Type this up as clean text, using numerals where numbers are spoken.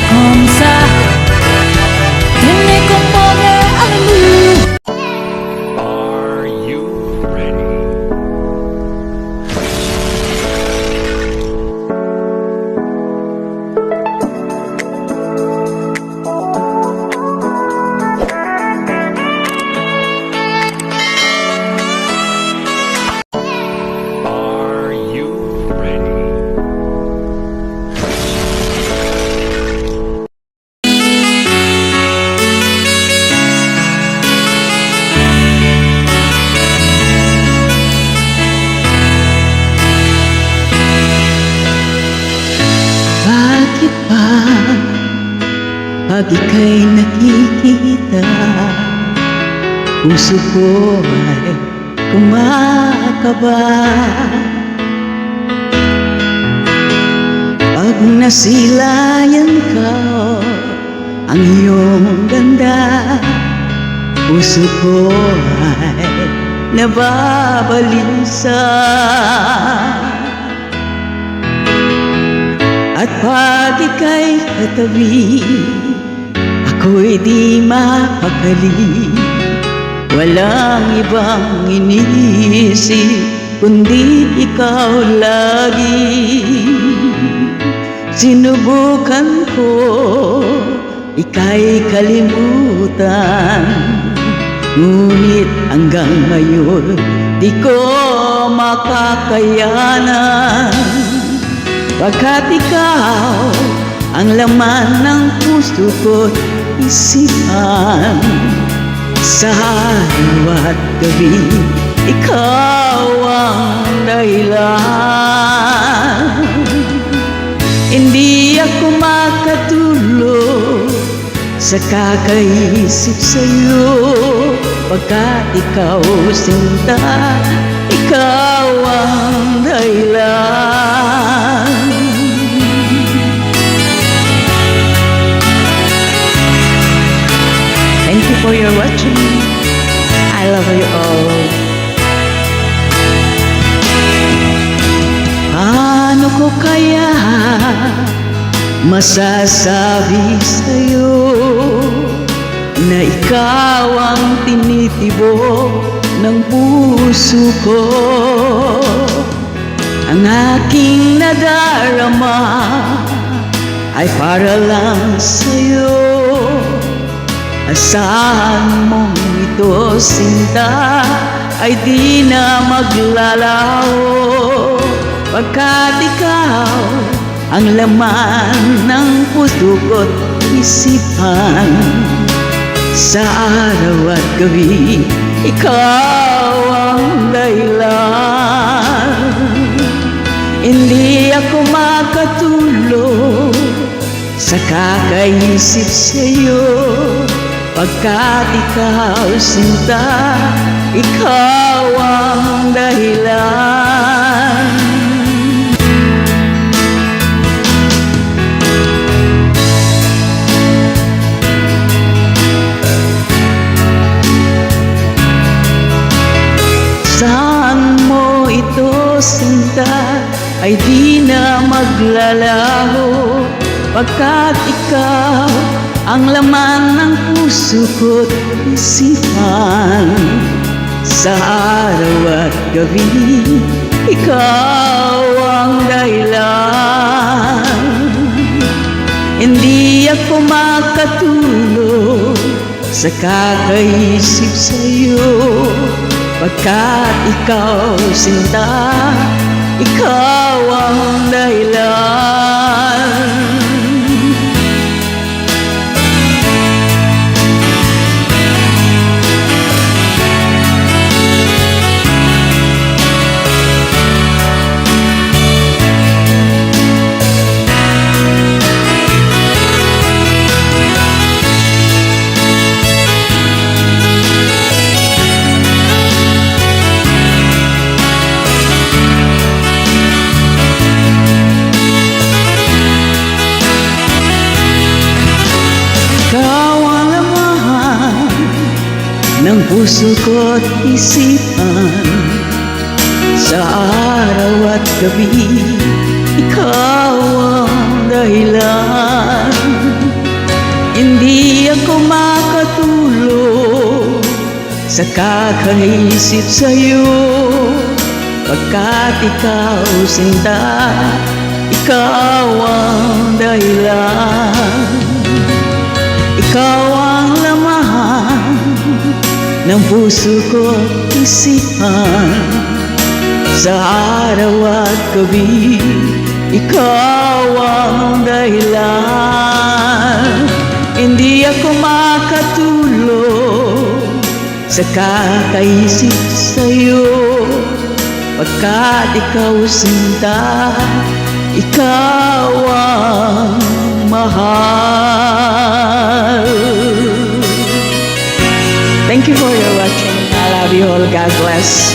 comme ça. Tenez comporter à nous. Are you ready? Are you ready? Bakit ba pag ika'y nakikita, puso ko ay kumakaba? Pag nasilayan ka, ang iyong ganda, puso ko ay nababalisa. At pag ika'y katabi, ako'y di mapakali. Walang ibang iniisip kundi ikaw lagi. Sinubukan ko ika'y kalimutan, ngunit hanggang ngayon di ko makakayanan. Pagkat ikaw ang laman ng puso ko't isipan, sa araw at gabi ikaw ang dahilan. Hindi ako makatulog sa kakaisip sa'yo, pagkat ikaw sinta, ikaw ang dahilan. Thank you for your watching. I love you all. Paano ko kaya masasabi sa'yo na ikaw ang tinitibok ng puso ko? Ang aking nadarama ay para lang sa'yo. Asahan mong ito, sinta, ay di na maglalaho, pagkat ikaw ang laman ng puso ko't isipan. Sa araw at gabi ikaw ang dahilan. Hindi ako makatulog sa kakaisip sa'yo, pagkat ikaw sinta, ikaw ang dahilan. Saan mo ito sinta, ay di na maglalaho, pagkat ikaw ang laman ng puso ko't isipan. Sa araw at gabi ikaw ang dahilan. Hindi ako makatulog sa kakaisip sa'yo, pagkat ikaw sinta, ikaw ang dahilan. ng puso ko't isipan. Sa araw at gabi, ikaw ang dahilan. Hindi ako makatulog sa kakaisip sa'yo, pagkat ikaw sinta, ikaw ang dahilan. Ikaw ang laman ng puso ko at isipan. Sa araw at gabi, ikaw ang dahilan. Hindi ako makatulog sa kakaisip sa'yo, pagkat ikaw sinta, ikaw ang mahal. Thank you for your watching. I love you all. God bless.